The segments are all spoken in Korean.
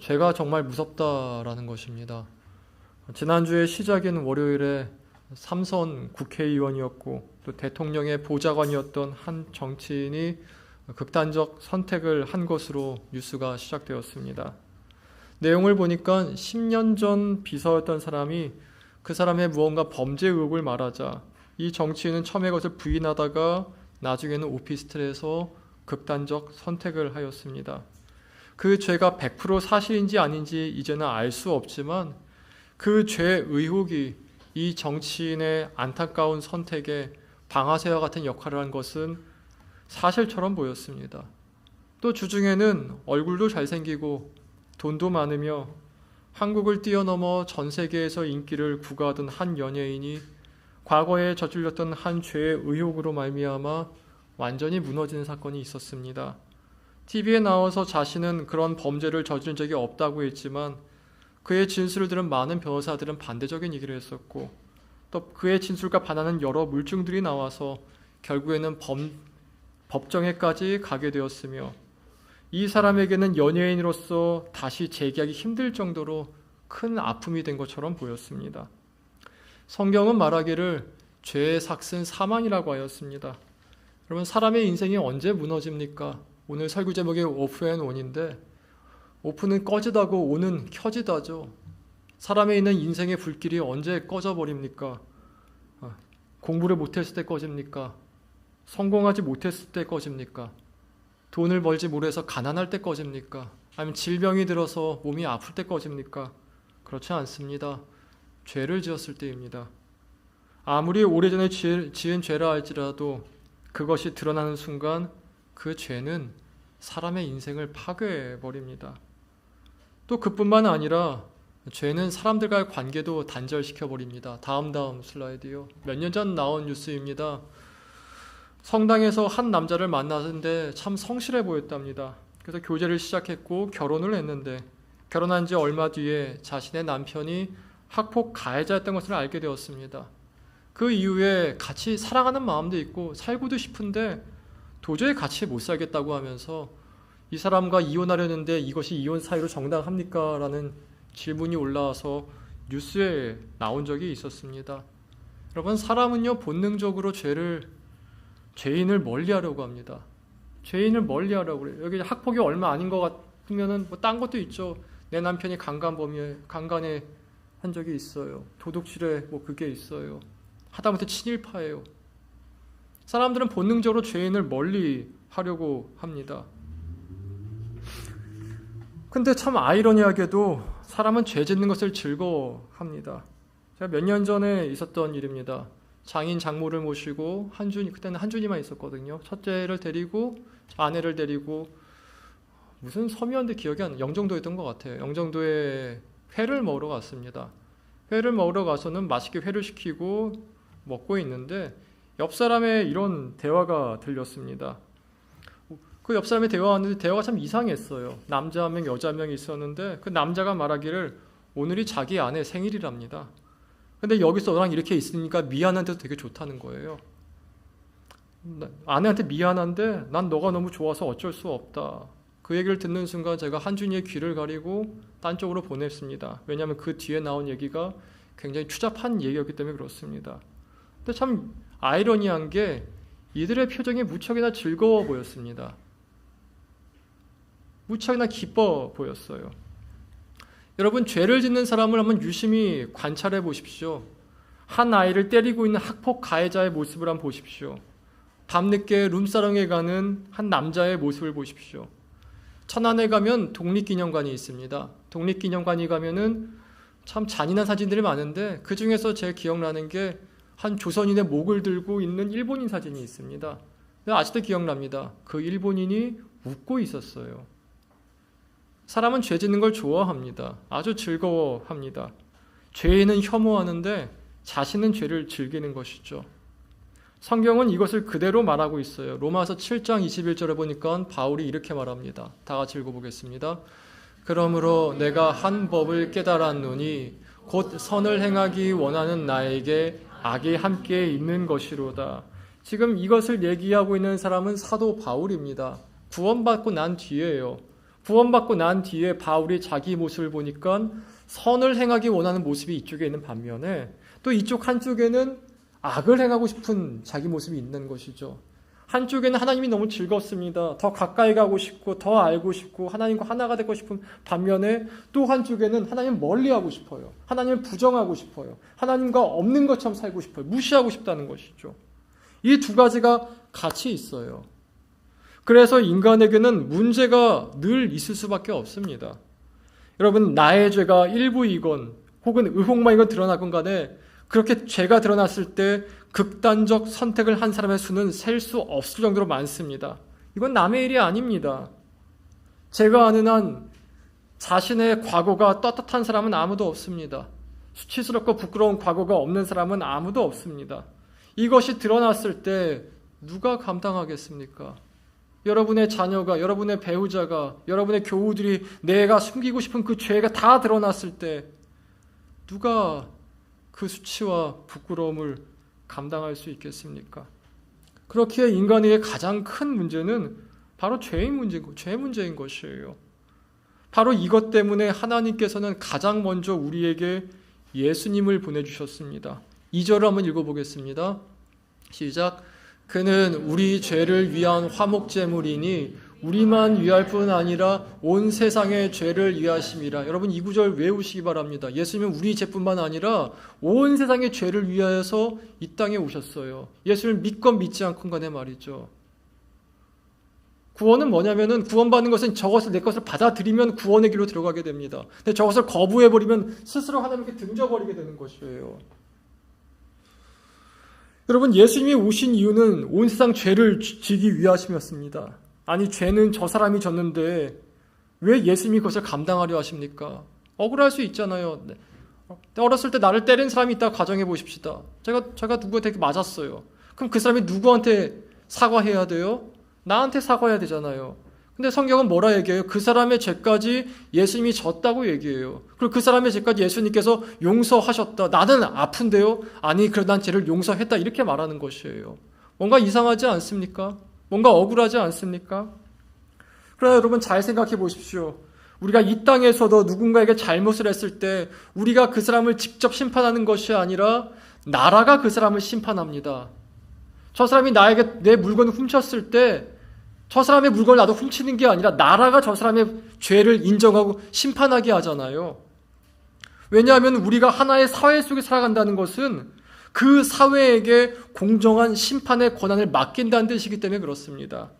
죄가 정말 무섭다라는 것입니다. 지난주에 시작인 월요일에 삼선 국회의원이었고 또 대통령의 보좌관이었던 한 정치인이 극단적 선택을 한 것으로 뉴스가 시작되었습니다. 내용을 보니까 10년 전 비서였던 사람이 그 사람의 무언가 범죄 의혹을 말하자 이 정치인은 처음에 그것을 부인하다가 나중에는 오피스텔에서 극단적 선택을 하였습니다. 그 죄가 100% 사실인지 아닌지 이제는 알 수 없지만 그 죄 의혹이 이 정치인의 안타까운 선택에 방아쇠와 같은 역할을 한 것은 사실처럼 보였습니다. 또 주중에는 얼굴도 잘생기고 돈도 많으며 한국을 뛰어넘어 전 세계에서 인기를 구가하던 한 연예인이 과거에 저질렀던 한 죄의 의혹으로 말미암아 완전히 무너지는 사건이 있었습니다. TV에 나와서 자신은 그런 범죄를 저지른 적이 없다고 했지만 그의 진술을 들은 많은 변호사들은 반대적인 얘기를 했었고 또 그의 진술과 반하는 여러 물증들이 나와서 결국에는 법정에까지 가게 되었으며 이 사람에게는 연예인으로서 다시 재기하기 힘들 정도로 큰 아픔이 된 것처럼 보였습니다. 성경은 말하기를 죄의 삭은 사망이라고 하였습니다. 여러분, 사람의 인생이 언제 무너집니까? 오늘 설교 제목이 오프 앤 온인데 오프는 꺼지다고 온은 켜지다죠. 사람에 있는 인생의 불길이 언제 꺼져버립니까? 공부를 못했을 때 꺼집니까? 성공하지 못했을 때 꺼집니까? 돈을 벌지 못해서 가난할 때 꺼집니까? 아니면 질병이 들어서 몸이 아플 때 꺼집니까? 그렇지 않습니다. 죄를 지었을 때입니다. 아무리 오래전에 지은 죄라 할지라도 그것이 드러나는 순간 그 죄는 사람의 인생을 파괴해버립니다. 또 그뿐만 아니라 죄는 사람들과의 관계도 단절시켜버립니다. 다음 슬라이드요. 몇 년 전 나온 뉴스입니다. 성당에서 한 남자를 만났는데 참 성실해 보였답니다. 그래서 교제를 시작했고 결혼을 했는데 결혼한 지 얼마 뒤에 자신의 남편이 학폭 가해자였던 것을 알게 되었습니다. 그 이후에 같이 사랑하는 마음도 있고 살고도 싶은데 도저히 같이 못 살겠다고 하면서 이 사람과 이혼하려는데 이것이 이혼 사유로 정당합니까? 라는 질문이 올라와서 뉴스에 나온 적이 있었습니다. 여러분, 사람은요 본능적으로 죄인을 멀리하려고 합니다. 죄인을 멀리하려고 그래요. 여기 학폭이 얼마 아닌 것 같으면은 뭐 딴 것도 있죠. 내 남편이 강간에 한 적이 있어요. 도둑질에 뭐 그게 있어요. 하다못해 친일파예요. 사람들은 본능적으로 죄인을 멀리 하려고 합니다. 근데 참 아이러니하게도 사람은 죄 짓는 것을 즐거워합니다. 제가 몇 년 전에 있었던 일입니다. 장인 장모를 모시고 그때는 한준이만 있었거든요. 첫째를 데리고 아내를 데리고 무슨 섬이었는데 기억이 안 나요. 영종도였던 것 같아요. 영종도에 회를 먹으러 갔습니다. 회를 먹으러 가서는 맛있게 회를 시키고 먹고 있는데 옆 사람의 이런 대화가 들렸습니다. 그 옆 사람의 대화가 왔는데 대화가 참 이상했어요. 남자 한 명, 여자 한 명이 있었는데 그 남자가 말하기를 오늘이 자기 아내 생일이랍니다. 근데 여기서 너랑 이렇게 있으니까 미안한데도 되게 좋다는 거예요. 아내한테 미안한데 난 너가 너무 좋아서 어쩔 수 없다. 그 얘기를 듣는 순간 제가 한준이의 귀를 가리고 딴 쪽으로 보냈습니다. 왜냐하면 그 뒤에 나온 얘기가 굉장히 추잡한 얘기였기 때문에 그렇습니다. 근데 참 아이러니한 게 이들의 표정이 무척이나 즐거워 보였습니다. 무척이나 기뻐 보였어요. 여러분, 죄를 짓는 사람을 한번 유심히 관찰해 보십시오. 한 아이를 때리고 있는 학폭 가해자의 모습을 한번 보십시오. 밤늦게 룸사롱에 가는 한 남자의 모습을 보십시오. 천안에 가면 독립기념관이 있습니다. 독립기념관이 가면은 참 잔인한 사진들이 많은데 그 중에서 제 기억나는 게 한 조선인의 목을 들고 있는 일본인 사진이 있습니다. 아직도 기억납니다. 그 일본인이 웃고 있었어요. 사람은 죄 짓는 걸 좋아합니다. 아주 즐거워합니다. 죄인은 혐오하는데 자신은 죄를 즐기는 것이죠. 성경은 이것을 그대로 말하고 있어요. 로마서 7장 21절에 보니까 바울이 이렇게 말합니다. 다 같이 읽어보겠습니다. 그러므로 내가 한 법을 깨달았노니 곧 선을 행하기 원하는 나에게 악이 함께 있는 것이로다. 지금 이것을 얘기하고 있는 사람은 사도 바울입니다. 구원받고 난 뒤에요. 구원받고 난 뒤에 바울이 자기 모습을 보니까 선을 행하기 원하는 모습이 이쪽에 있는 반면에 또 이쪽 한쪽에는 악을 행하고 싶은 자기 모습이 있는 것이죠. 한쪽에는 하나님이 너무 즐겁습니다. 더 가까이 가고 싶고 더 알고 싶고 하나님과 하나가 되고 싶은 반면에 또 한쪽에는 하나님을 멀리하고 싶어요. 하나님을 부정하고 싶어요. 하나님과 없는 것처럼 살고 싶어요. 무시하고 싶다는 것이죠. 이 두 가지가 같이 있어요. 그래서 인간에게는 문제가 늘 있을 수밖에 없습니다. 여러분, 나의 죄가 일부이건 혹은 의혹만이건 드러나건 간에 그렇게 죄가 드러났을 때 극단적 선택을 한 사람의 수는 셀 수 없을 정도로 많습니다. 이건 남의 일이 아닙니다. 제가 아는 한 자신의 과거가 떳떳한 사람은 아무도 없습니다. 수치스럽고 부끄러운 과거가 없는 사람은 아무도 없습니다. 이것이 드러났을 때 누가 감당하겠습니까? 여러분의 자녀가, 여러분의 배우자가, 여러분의 교우들이 내가 숨기고 싶은 그 죄가 다 드러났을 때 누가 그 수치와 부끄러움을 감당할 수 있겠습니까? 그렇기에 인간에게 가장 큰 문제는 바로 죄 문제인 것이에요. 바로 이것 때문에 하나님께서는 가장 먼저 우리에게 예수님을 보내주셨습니다. 2절을 한번 읽어보겠습니다. 시작. 그는 우리 죄를 위한 화목제물이니 우리만 위할 뿐 아니라 온 세상의 죄를 위하심이라. 여러분 이 구절 외우시기 바랍니다. 예수님은 우리 죄뿐만 아니라 온 세상의 죄를 위하여서 이 땅에 오셨어요. 예수를 믿건 믿지 않건 간에 말이죠. 구원은 뭐냐면은 구원받는 것은 저것을 내 것을 받아들이면 구원의 길로 들어가게 됩니다. 근데 저것을 거부해버리면 스스로 하나님께 등져버리게 되는 것이에요. 여러분 예수님이 오신 이유는 온 세상 죄를 지기 위하심이었습니다. 아니 죄는 저 사람이 졌는데 왜 예수님이 그것을 감당하려 하십니까? 억울할 수 있잖아요. 어렸을 때 나를 때린 사람이 있다고 가정해 보십시다. 제가 누구한테 맞았어요. 그럼 그 사람이 누구한테 사과해야 돼요? 나한테 사과해야 되잖아요. 근데 성경은 뭐라 얘기해요? 그 사람의 죄까지 예수님이 졌다고 얘기해요. 그리고 그 사람의 죄까지 예수님께서 용서하셨다. 나는 아픈데요? 아니 그래도 난 죄를 용서했다. 이렇게 말하는 것이에요. 뭔가 이상하지 않습니까? 뭔가 억울하지 않습니까? 그러나 여러분 잘 생각해 보십시오. 우리가 이 땅에서도 누군가에게 잘못을 했을 때 우리가 그 사람을 직접 심판하는 것이 아니라 나라가 그 사람을 심판합니다. 저 사람이 나에게 내 물건을 훔쳤을 때 저 사람의 물건을 나도 훔치는 게 아니라 나라가 저 사람의 죄를 인정하고 심판하게 하잖아요. 왜냐하면 우리가 하나의 사회 속에 살아간다는 것은 그 사회에게 공정한 심판의 권한을 맡긴다는 뜻이기 때문에 그렇습니다.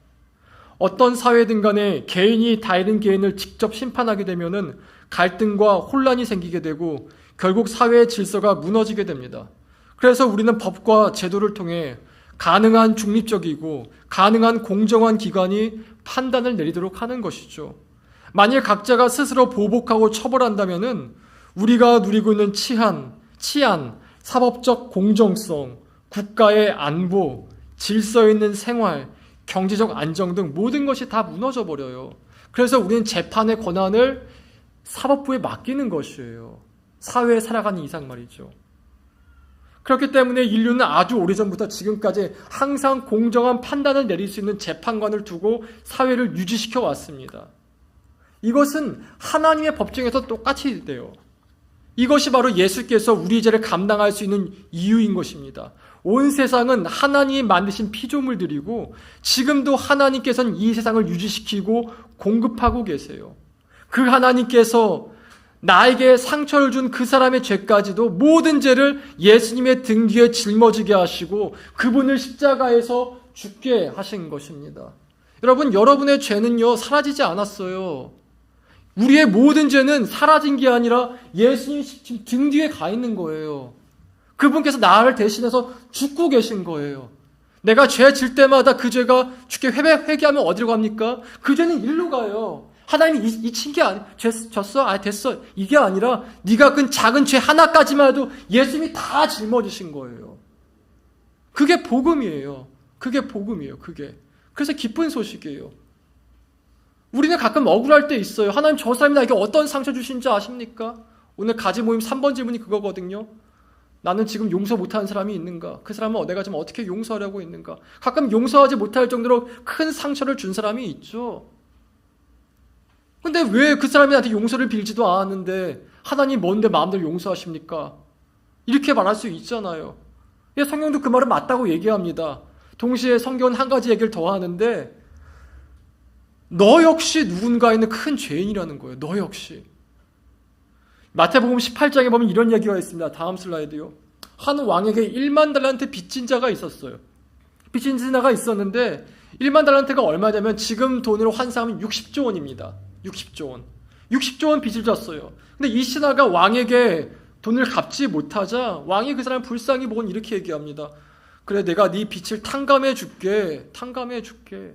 어떤 사회든 간에 개인이 다른 개인을 직접 심판하게 되면은 갈등과 혼란이 생기게 되고 결국 사회의 질서가 무너지게 됩니다. 그래서 우리는 법과 제도를 통해 가능한 중립적이고 가능한 공정한 기관이 판단을 내리도록 하는 것이죠. 만일 각자가 스스로 보복하고 처벌한다면은 우리가 누리고 있는 치안, 사법적 공정성, 국가의 안보, 질서 있는 생활, 경제적 안정 등 모든 것이 다 무너져 버려요. 그래서 우리는 재판의 권한을 사법부에 맡기는 것이에요. 사회에 살아가는 이상 말이죠. 그렇기 때문에 인류는 아주 오래전부터 지금까지 항상 공정한 판단을 내릴 수 있는 재판관을 두고 사회를 유지시켜 왔습니다. 이것은 하나님의 법정에서 똑같이 돼요. 이것이 바로 예수께서 우리 죄를 감당할 수 있는 이유인 것입니다. 온 세상은 하나님이 만드신 피조물들이고 지금도 하나님께서는 이 세상을 유지시키고 공급하고 계세요. 그 하나님께서 나에게 상처를 준 그 사람의 죄까지도 모든 죄를 예수님의 등 뒤에 짊어지게 하시고 그분을 십자가에서 죽게 하신 것입니다. 여러분, 여러분의 죄는요 사라지지 않았어요. 우리의 모든 죄는 사라진 게 아니라 예수님 등 뒤에 가 있는 거예요. 그분께서 나를 대신해서 죽고 계신 거예요. 내가 죄 질 때마다 그 죄가 죽게 회개하면 어디로 갑니까? 그 죄는 일로 가요. 하나님이 잊힌 게 아니야. 죄 졌어? 됐어. 이게 아니라 네가 그 작은 죄 하나까지만 해도 예수님이 다 짊어지신 거예요. 그게 복음이에요. 그게 복음이에요. 그게. 그래서 기쁜 소식이에요. 우리는 가끔 억울할 때 있어요. 하나님 저 사람이 나에게 어떤 상처 주신지 아십니까? 오늘 가지 모임 3번 질문이 그거거든요. 나는 지금 용서 못하는 사람이 있는가? 그 사람은 내가 지금 어떻게 용서하려고 있는가? 가끔 용서하지 못할 정도로 큰 상처를 준 사람이 있죠. 근데 왜 그 사람이 나한테 용서를 빌지도 않았는데 하나님 뭔데 마음대로 용서하십니까? 이렇게 말할 수 있잖아요. 예, 성경도 그 말은 맞다고 얘기합니다. 동시에 성경은 한 가지 얘기를 더 하는데 너 역시 누군가에는 큰 죄인이라는 거예요. 너 역시. 마태복음 18장에 보면 이런 얘기가 있습니다. 다음 슬라이드요. 한 왕에게 1만 달란트 빚진 자가 있었어요. 빚진 자가 있었는데 1만 달란트가 얼마냐면 지금 돈으로 환산하면 60조 원입니다. 60조 원. 60조 원 빚을 졌어요. 근데 이 신하가 왕에게 돈을 갚지 못하자 왕이 그 사람 불쌍히 보곤 이렇게 얘기합니다. 그래, 내가 네 빚을 탕감해 줄게. 탕감해 줄게.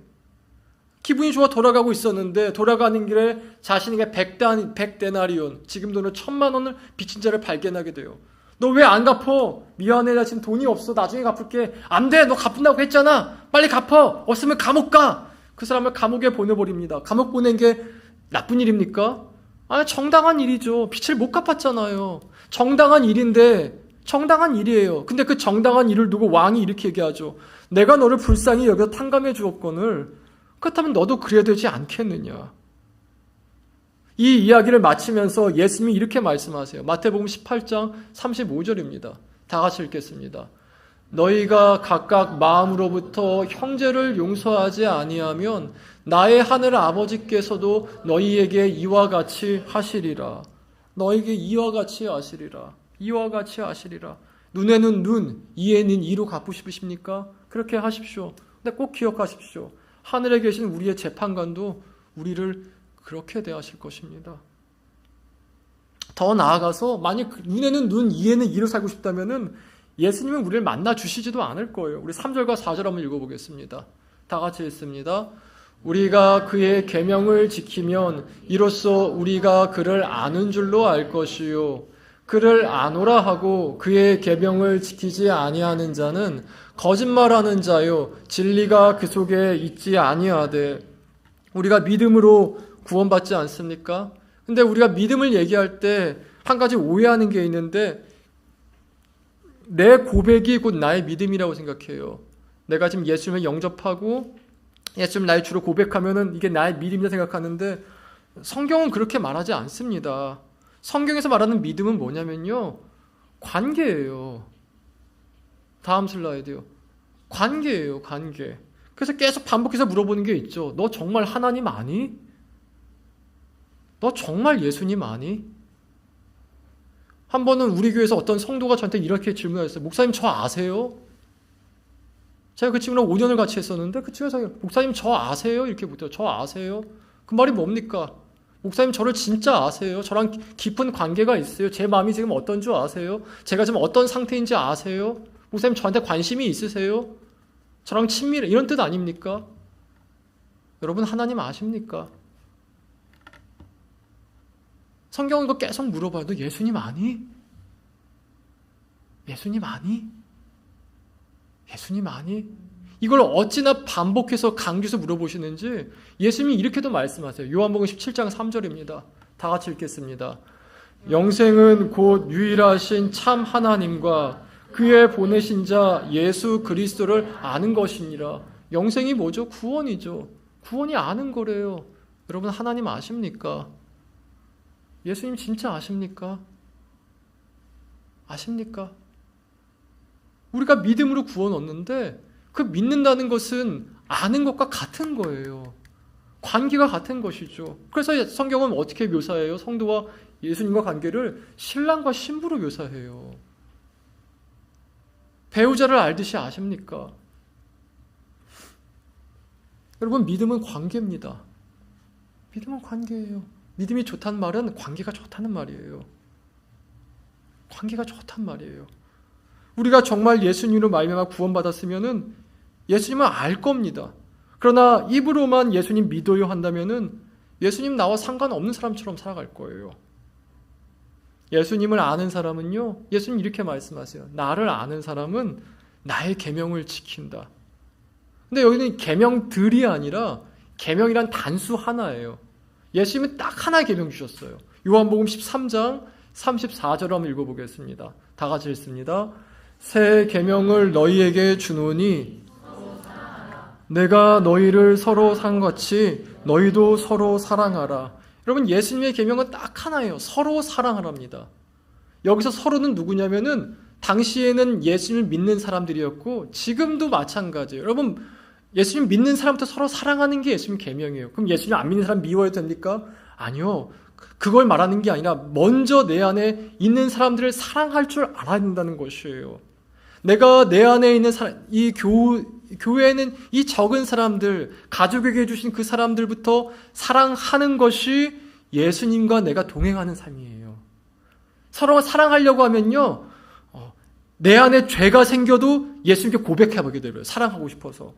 기분이 좋아 돌아가고 있었는데 돌아가는 길에 자신에게 100데나리온, 지금 돈으로 1000만 원을 빚진 자를 발견하게 돼요. 너 왜 안 갚어? 미안해, 나 지금 돈이 없어. 나중에 갚을게. 안 돼, 너 갚는다고 했잖아. 빨리 갚어. 없으면 감옥 가. 그 사람을 감옥에 보내버립니다. 감옥 보낸 게 나쁜 일입니까? 아, 정당한 일이죠. 빚을 못 갚았잖아요. 정당한 일인데, 정당한 일이에요. 근데 그 정당한 일을 두고 왕이 이렇게 얘기하죠. 내가 너를 불쌍히 여겨 탕감해 주었거늘 그렇다면 너도 그래야 되지 않겠느냐. 이 이야기를 마치면서 예수님이 이렇게 말씀하세요. 마태복음 18장 35절입니다. 다 같이 읽겠습니다. 너희가 각각 마음으로부터 형제를 용서하지 아니하면 나의 하늘 아버지께서도 너희에게 이와 같이 하시리라. 너에게 이와 같이 하시리라. 이와 같이 하시리라. 눈에는 눈, 이에는 이로 갚고 싶으십니까? 그렇게 하십시오. 근데 꼭 기억하십시오. 하늘에 계신 우리의 재판관도 우리를 그렇게 대하실 것입니다. 더 나아가서 만약 눈에는 눈, 이에는 이로 살고 싶다면은 예수님은 우리를 만나 주시지도 않을 거예요. 우리 3절과 4절 한번 읽어보겠습니다. 다 같이 읽습니다. 우리가 그의 계명을 지키면 이로써 우리가 그를 아는 줄로 알 것이요. 그를 아노라 하고 그의 계명을 지키지 아니하는 자는 거짓말하는 자요 진리가 그 속에 있지 아니하되. 우리가 믿음으로 구원받지 않습니까? 근데 우리가 믿음을 얘기할 때 한 가지 오해하는 게 있는데 내 고백이 곧 나의 믿음이라고 생각해요. 내가 지금 예수님을 영접하고 예수님 나의 주로 고백하면은 이게 나의 믿음이라 생각하는데 성경은 그렇게 말하지 않습니다. 성경에서 말하는 믿음은 뭐냐면요, 관계예요. 다음 슬라이드요. 관계예요, 관계. 그래서 계속 반복해서 물어보는 게 있죠. 너 정말 하나님 아니? 너 정말 예수님 아니? 한 번은 우리 교회에서 어떤 성도가 저한테 이렇게 질문하셨어요. 목사님 저 아세요? 제가 그 친구랑 5년을 같이 했었는데 그 친구가 목사님 저 아세요? 이렇게 묻어요. 저 아세요? 그 말이 뭡니까? 목사님 저를 진짜 아세요? 저랑 깊은 관계가 있어요? 제 마음이 지금 어떤 줄 아세요? 제가 지금 어떤 상태인지 아세요? 목사님 저한테 관심이 있으세요? 저랑 친밀해, 이런 뜻 아닙니까? 여러분 하나님 아십니까? 성경은 이거 계속 물어봐요. 너 예수님 아니? 예수님 아니? 예수님 아니? 이걸 어찌나 반복해서 강조해서 물어보시는지 예수님이 이렇게도 말씀하세요. 요한복음 17장 3절입니다. 다 같이 읽겠습니다. 영생은 곧 유일하신 참 하나님과 그의 보내신 자 예수 그리스도를 아는 것이니라. 영생이 뭐죠? 구원이죠. 구원이 아는 거래요. 여러분 하나님 아십니까? 예수님 진짜 아십니까? 아십니까? 우리가 믿음으로 구원 얻는데 그 믿는다는 것은 아는 것과 같은 거예요. 관계가 같은 것이죠. 그래서 성경은 어떻게 묘사해요? 성도와 예수님과 관계를 신랑과 신부로 묘사해요. 배우자를 알듯이 아십니까? 여러분 믿음은 관계입니다. 믿음은 관계예요. 믿음이 좋다는 말은 관계가 좋다는 말이에요. 관계가 좋단 말이에요. 우리가 정말 예수님으로 말미암아 구원받았으면은 예수님을 알 겁니다. 그러나 입으로만 예수님 믿어요 한다면은 예수님 나와 상관없는 사람처럼 살아갈 거예요. 예수님을 아는 사람은요, 예수님 이렇게 말씀하세요. 나를 아는 사람은 나의 계명을 지킨다. 근데 여기는 계명들이 아니라 계명이란 단수 하나예요. 예수님은 딱 하나의 계명 주셨어요. 요한복음 13장 34절을 한번 읽어보겠습니다. 다 같이 읽습니다. 새 계명을 너희에게 주노니 내가 너희를 서로 사랑같이 너희도 서로 사랑하라. 여러분, 예수님의 계명은 딱 하나예요. 서로 사랑하랍니다. 여기서 서로는 누구냐면은 당시에는 예수님을 믿는 사람들이었고 지금도 마찬가지예요. 여러분, 예수님 믿는 사람부터 서로 사랑하는 게 예수님 계명이에요. 그럼 예수님 안 믿는 사람 미워해도 됩니까? 아니요. 그걸 말하는 게 아니라 먼저 내 안에 있는 사람들을 사랑할 줄 알아야 된다는 것이에요. 내가 내 안에 있는 사람, 이 교회에는 이 적은 사람들, 가족에게 주신 그 사람들부터 사랑하는 것이 예수님과 내가 동행하는 삶이에요. 서로 사랑하려고 하면요, 내 안에 죄가 생겨도 예수님께 고백해보게 돼요. 사랑하고 싶어서.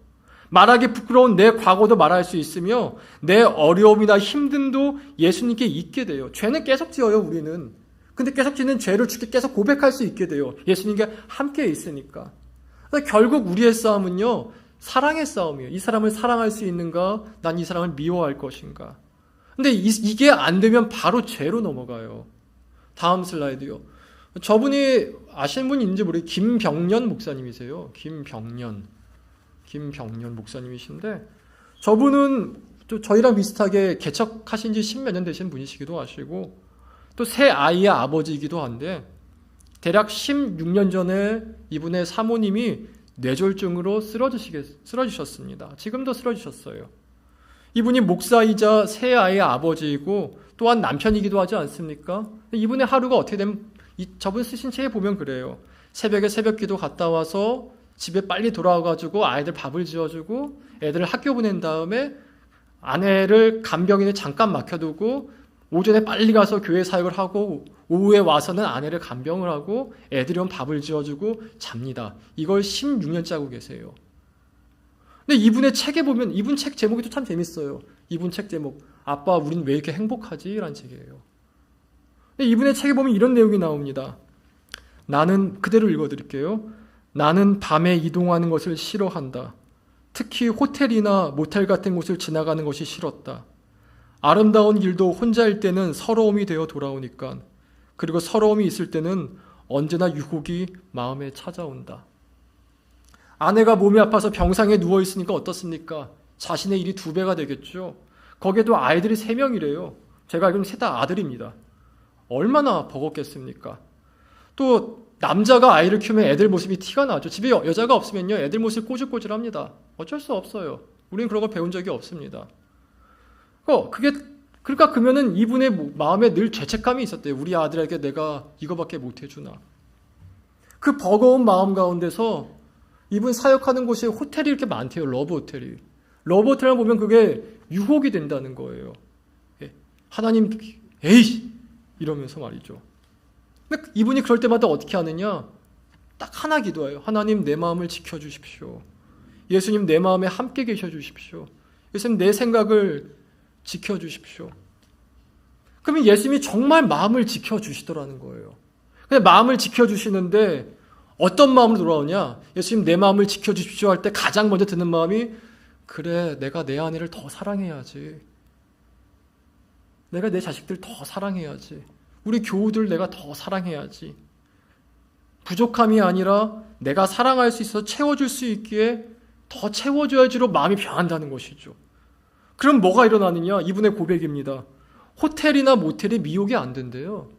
말하기 부끄러운 내 과거도 말할 수 있으며 내 어려움이나 힘듦도 예수님께 잊게 돼요. 죄는 계속 지어요, 우리는. 근데 계속 짓는 죄를 주께 계속 고백할 수 있게 돼요. 예수님과 함께 있으니까. 결국 우리의 싸움은요, 사랑의 싸움이에요. 이 사람을 사랑할 수 있는가? 난 이 사람을 미워할 것인가? 근데 이게 안 되면 바로 죄로 넘어가요. 다음 슬라이드요. 저분이 아시는 분이 있는지 모르겠어요. 김병년 목사님이세요. 김병년 목사님이신데, 저분은 또 저희랑 비슷하게 개척하신 지 10몇 년 되신 분이시기도 하시고, 또 새 아이의 아버지이기도 한데, 대략 16년 전에 이분의 사모님이 뇌졸중으로 쓰러지셨습니다. 지금도 쓰러지셨어요. 이분이 목사이자 새 아이의 아버지이고 또한 남편이기도 하지 않습니까? 이분의 하루가 어떻게 되면 저분 쓰신 책에 보면 그래요. 새벽에 새벽기도 갔다 와서 집에 빨리 돌아와가지고 아이들 밥을 지어주고 애들을 학교 보낸 다음에 아내를 간병인에 잠깐 맡겨두고 오전에 빨리 가서 교회 사역을 하고 오후에 와서는 아내를 간병을 하고 애들이 오면 밥을 지어주고 잡니다. 이걸 16년째 하고 계세요. 근데 이분의 책에 보면 이분 책 제목이 또 참 재밌어요. 이분 책 제목, 아빠 우린 왜 이렇게 행복하지? 라는 책이에요. 근데 이분의 책에 보면 이런 내용이 나옵니다. 나는, 그대로 읽어드릴게요. 나는 밤에 이동하는 것을 싫어한다. 특히 호텔이나 모텔 같은 곳을 지나가는 것이 싫었다. 아름다운 길도 혼자일 때는 서러움이 되어 돌아오니까, 그리고 서러움이 있을 때는 언제나 유혹이 마음에 찾아온다. 아내가 몸이 아파서 병상에 누워있으니까 어떻습니까? 자신의 일이 2배가 되겠죠. 거기에도 아이들이 3명이래요. 제가 알기로는 3 다 아들입니다. 얼마나 버겁겠습니까? 또 남자가 아이를 키우면 애들 모습이 티가 나죠. 집에 여자가 없으면요, 애들 모습이 꼬질꼬질합니다. 어쩔 수 없어요. 우리는 그런 걸 배운 적이 없습니다. 그러니까 그러면은 이분의 마음에 늘 죄책감이 있었대요. 우리 아들에게 내가 이거밖에 못 해주나. 그 버거운 마음 가운데서 이분 사역하는 곳이 호텔이 이렇게 많대요. 러브 호텔이. 러브 호텔을 보면 그게 유혹이 된다는 거예요. 하나님, 에이! 이러면서 말이죠. 근데 이분이 그럴 때마다 어떻게 하느냐? 딱 하나 기도해요. 하나님, 내 마음을 지켜주십시오. 예수님, 내 마음에 함께 계셔주십시오. 예수님, 내 생각을 지켜주십시오. 그러면 예수님이 정말 마음을 지켜주시더라는 거예요. 근데 마음을 지켜주시는데 어떤 마음으로 돌아오냐? 예수님, 내 마음을 지켜주십시오 할 때 가장 먼저 드는 마음이, 그래, 내가 내 아내를 더 사랑해야지. 내가 내 자식들 더 사랑해야지. 우리 교우들 내가 더 사랑해야지. 부족함이 아니라 내가 사랑할 수 있어서 채워줄 수 있기에 더 채워줘야지로 마음이 변한다는 것이죠. 그럼 뭐가 일어나느냐? 이분의 고백입니다. 호텔이나 모텔이 미혹이 안 된대요.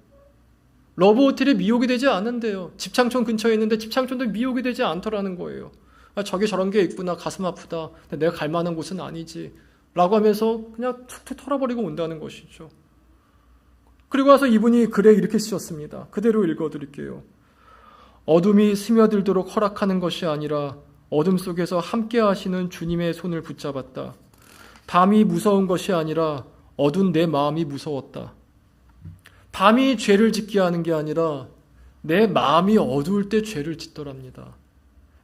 러브 호텔이 미혹이 되지 않는데요. 집창촌 근처에 있는데 집창촌도 미혹이 되지 않더라는 거예요. 저기 저런 게 있구나, 가슴 아프다, 내가 갈 만한 곳은 아니지 라고 하면서 그냥 툭툭 털어버리고 온다는 것이죠. 그리고 와서 이분이 글에 이렇게 쓰셨습니다. 그대로 읽어드릴게요. 어둠이 스며들도록 허락하는 것이 아니라 어둠 속에서 함께 하시는 주님의 손을 붙잡았다. 밤이 무서운 것이 아니라 어두운 내 마음이 무서웠다. 밤이 죄를 짓게 하는 게 아니라 내 마음이 어두울 때 죄를 짓더랍니다.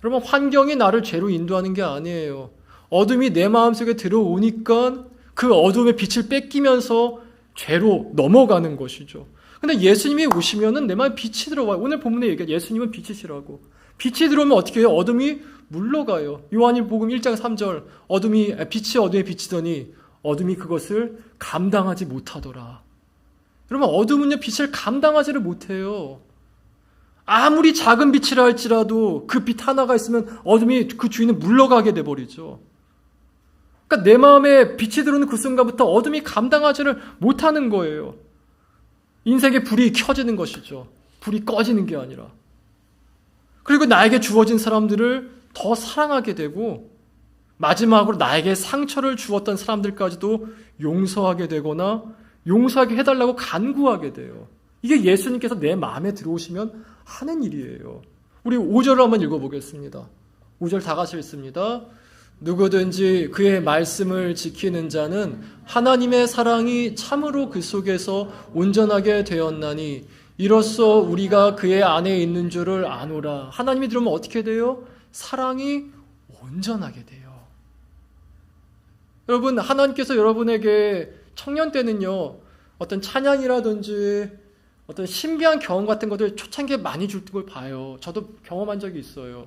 여러분, 환경이 나를 죄로 인도하는 게 아니에요. 어둠이 내 마음속에 들어오니까 그 어둠의 빛을 뺏기면서 죄로 넘어가는 것이죠. 근데 예수님이 오시면은 내 마음에 빛이 들어와요. 오늘 본문에 얘기해, 예수님은 빛이시라고. 빛이 들어오면 어떻게 해요? 어둠이 물러가요. 요한일복음 1장 3절, 빛이 어둠에 비치더니 어둠이 그것을 감당하지 못하더라. 여러분, 어둠은요, 빛을 감당하지를 못해요. 아무리 작은 빛이라 할지라도 그 빛 하나가 있으면 어둠이 그 주인은 물러가게 돼버리죠. 그러니까 내 마음에 빛이 들어오는 그 순간부터 어둠이 감당하지를 못하는 거예요. 인생의 불이 켜지는 것이죠. 불이 꺼지는 게 아니라. 그리고 나에게 주어진 사람들을 더 사랑하게 되고 마지막으로 나에게 상처를 주었던 사람들까지도 용서하게 되거나 용서하게 해달라고 간구하게 돼요. 이게 예수님께서 내 마음에 들어오시면 하는 일이에요. 우리 5절을 한번 읽어보겠습니다. 5절 다 같이 읽습니다. 누구든지 그의 말씀을 지키는 자는 하나님의 사랑이 참으로 그 속에서 온전하게 되었나니 이로써 우리가 그의 안에 있는 줄을 아노라. 하나님이 들으면 어떻게 돼요? 사랑이 온전하게 돼요. 여러분, 하나님께서 여러분에게 청년 때는요, 어떤 찬양이라든지 어떤 신비한 경험 같은 것들 초창기에 많이 줄 걸 봐요. 저도 경험한 적이 있어요.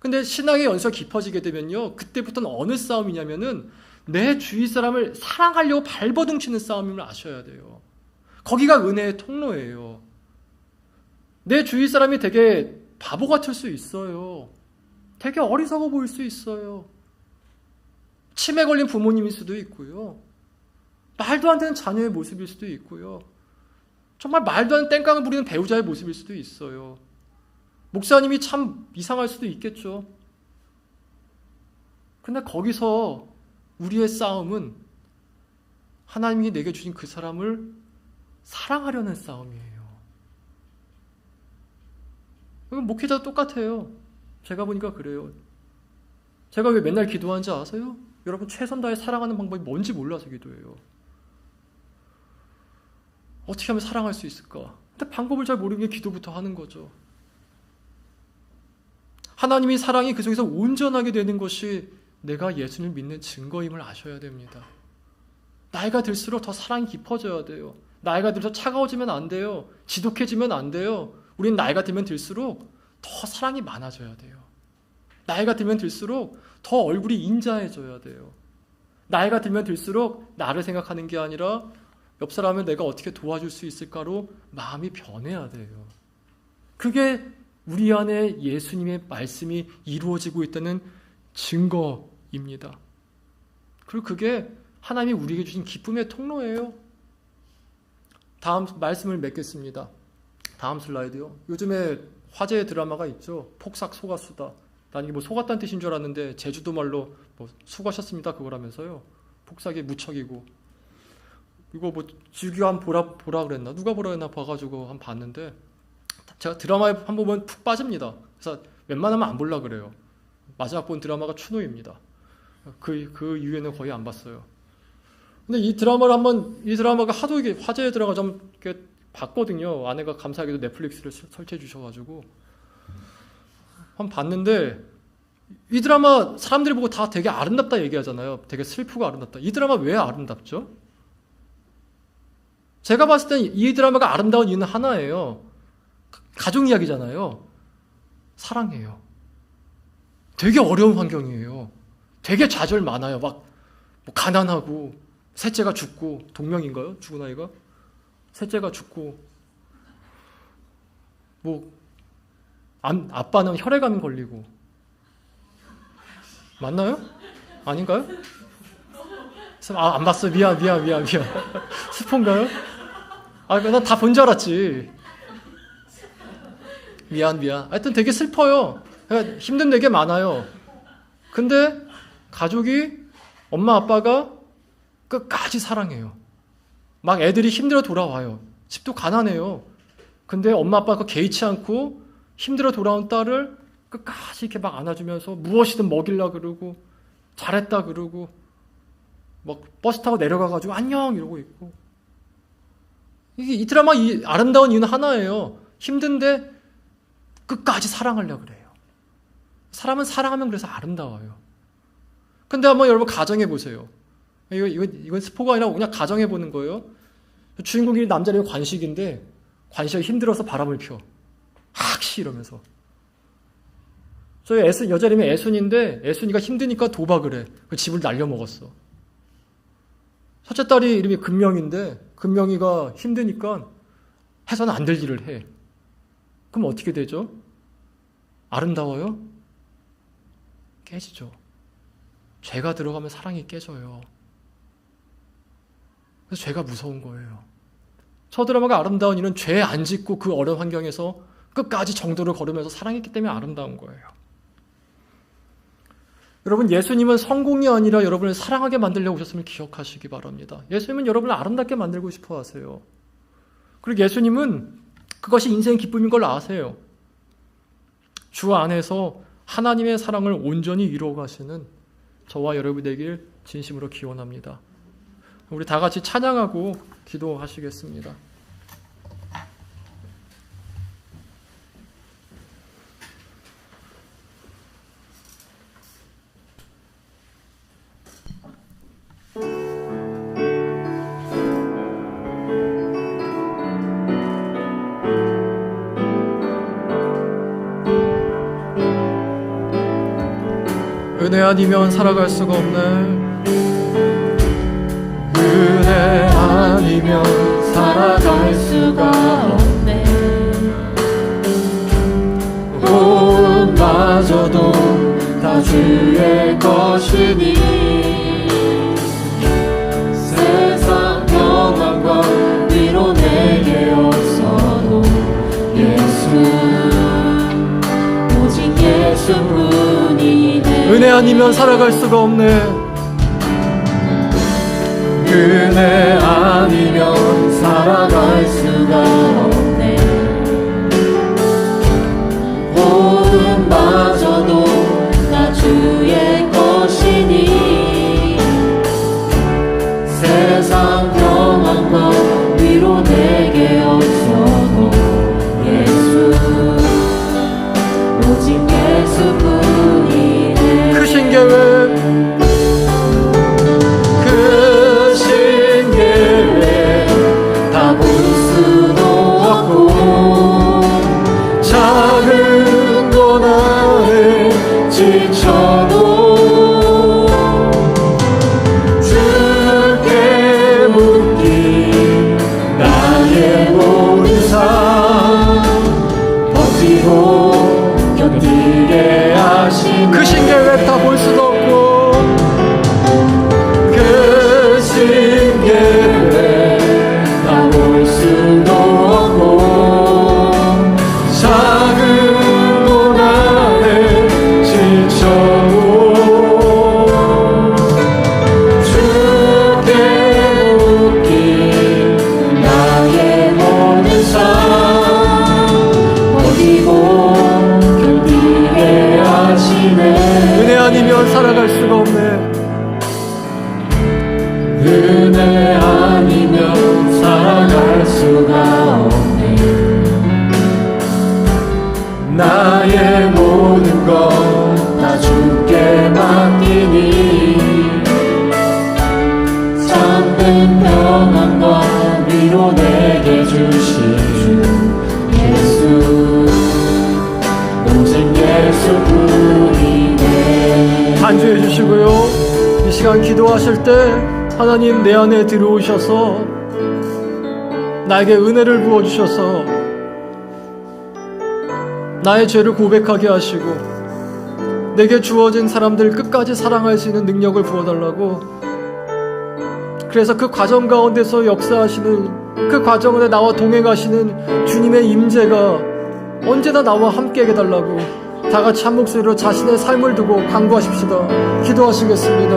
근데 신앙의 연수가 깊어지게 되면요, 그때부터는 어느 싸움이냐면은 내 주위 사람을 사랑하려고 발버둥치는 싸움임을 아셔야 돼요. 거기가 은혜의 통로예요. 내 주위 사람이 되게 바보 같을 수 있어요. 되게 어리석어 보일 수 있어요. 치매 걸린 부모님일 수도 있고요. 말도 안 되는 자녀의 모습일 수도 있고요. 정말 말도 안 되는 땡깡을 부리는 배우자의 모습일 수도 있어요. 목사님이 참 이상할 수도 있겠죠. 근데 거기서 우리의 싸움은 하나님이 내게 주신 그 사람을 사랑하려는 싸움이에요. 이건 목회자도 똑같아요. 제가 보니까 그래요. 제가 왜 맨날 기도하는지 아세요? 여러분, 최선 다해 사랑하는 방법이 뭔지 몰라서 기도해요. 어떻게 하면 사랑할 수 있을까? 근데 방법을 잘 모르는 게 기도부터 하는 거죠. 하나님이 사랑이 그 속에서 온전하게 되는 것이 내가 예수님을 믿는 증거임을 아셔야 됩니다. 나이가 들수록 더 사랑이 깊어져야 돼요. 나이가 들어서 차가워지면 안 돼요. 지독해지면 안 돼요. 우린 나이가 들면 들수록 더 사랑이 많아져야 돼요. 나이가 들면 들수록 더 얼굴이 인자해져야 돼요. 나이가 들면 들수록 나를 생각하는 게 아니라 옆 사람을 내가 어떻게 도와줄 수 있을까로 마음이 변해야 돼요. 그게 우리 안에 예수님의 말씀이 이루어지고 있다는 증거입니다. 그리고 그게 하나님이 우리에게 주신 기쁨의 통로예요. 다음 말씀을 맺겠습니다. 다음 슬라이드요. 요즘에 화제의 드라마가 있죠. 폭삭 속았수다. 난 이게 뭐 속았다는 뜻인 줄 알았는데 제주도 말로 뭐 수고하셨습니다 그거라면서요. 폭삭이 무척이고. 이거 뭐 지규 한 보라 그랬나? 누가 보라 그랬나 봐가지고 한 봤는데 제가 드라마에 한 번만 푹 빠집니다. 그래서 웬만하면 안 보려고 그래요. 마지막 본 드라마가 추노입니다. 그 이후에는 거의 안 봤어요. 근데 이 드라마가 하도 이게 화제에 들어가 좀 이렇게 봤거든요. 아내가 감사하게도 넷플릭스를 설치해 주셔가지고 한번 봤는데 이 드라마 사람들이 보고 다 되게 아름답다 얘기하잖아요. 되게 슬프고 아름답다. 이 드라마 왜 아름답죠? 제가 봤을 땐 이 드라마가 아름다운 이유는 하나예요. 가족 이야기잖아요. 사랑해요. 되게 어려운 환경이에요. 되게 좌절 많아요. 막 뭐 가난하고 셋째가 죽고 동명인가요? 죽은 아이가? 셋째가 죽고 뭐 아빠는 혈액암 걸리고 맞나요? 아닌가요? 안 봤어요. 미안. 스폰가요? 난 다 본 줄 알았지. 미안. 하여튼 되게 슬퍼요. 그러니까 힘든 되게 많아요. 근데 가족이 엄마 아빠가 끝까지 사랑해요. 막 애들이 힘들어 돌아와요. 집도 가난해요. 근데 엄마 아빠가 개의치 않고 힘들어 돌아온 딸을 끝까지 이렇게 막 안아주면서 무엇이든 먹이려고 그러고 잘했다 그러고 막 버스 타고 내려가가지고 안녕 이러고 있고. 이 드라마 이 아름다운 이유는 하나예요. 힘든데 끝까지 사랑하려고 그래요. 사람은 사랑하면 그래서 아름다워요. 근데 한번 여러분 가정해 보세요. 이건 스포가 아니라 그냥 가정해 보는 거예요. 주인공이 남자는 관식인데 관식이 힘들어서 바람을 펴. 학시 이러면서. 저희 여자 이름이 애순인데 애순이가 힘드니까 도박을 해. 그 집을 날려먹었어. 첫째 딸이 이름이 금명인데 금명이가 힘드니까 해서는 안 될 일을 해. 그럼 어떻게 되죠? 아름다워요? 깨지죠. 죄가 들어가면 사랑이 깨져요. 그래서 죄가 무서운 거예요. 서드라마가 아름다운 이는 죄 안 짓고 그 어려운 환경에서 끝까지 정도를 걸으면서 사랑했기 때문에 아름다운 거예요. 여러분, 예수님은 성공이 아니라 여러분을 사랑하게 만들려고 오셨음을 기억하시기 바랍니다. 예수님은 여러분을 아름답게 만들고 싶어 하세요. 그리고 예수님은 그것이 인생의 기쁨인 걸 아세요. 주 안에서 하나님의 사랑을 온전히 이루어 가시는 저와 여러분이 되길 진심으로 기원합니다. 우리 다 같이 찬양하고 기도하시겠습니다. 은혜 아니면 살아갈 수가 없네. 은혜 아니면 살아갈 수가 없네. 호흡마저도 다 주의 것이니 세상 영광과 위로 내게 없어도 오직 예수뿐이네. 은혜 아니면 살아갈 수가 없네. 은혜 아니면 살아갈 수가 없네. 호흡마저도 다 주의 것이니 세상 평안과 위로 내게 없어도 오직 예수뿐이네. 크신 계획, 크신 계획 다 볼 수도 없고 작은 것 안에 지쳐도 주께 묻기 나의 모든 삶 버티고 견디게 하신 크신 계획 다 볼 수도 없고 크신 계획 다 볼 수도 없고 작은 고난에 지쳐도 주께 묻기 나의 모든 삶 버티고 은혜 아니면 살아갈 수가 없네. 은혜 아니면 살아갈 수가 없네. 나의 모든 것 다 주께 맡기니 참된 평안과 위로 내게 주신 예수 오직 예수뿐이네. 간주해 주시고요. 이 시간 기도하실 때 하나님 내 안에 들어오셔서 나에게 은혜를 부어주셔서 나의 죄를 고백하게 하시고 내게 주어진 사람들 끝까지 사랑할 수 있는 능력을 부어달라고, 그래서 그 과정 가운데서 역사하시는 그 과정 안에 나와 동행하시는 주님의 임재가 언제나 나와 함께 해달라고 다 같이 한 목소리로 자신의 삶을 두고 간구하십시다. 기도하시겠습니다.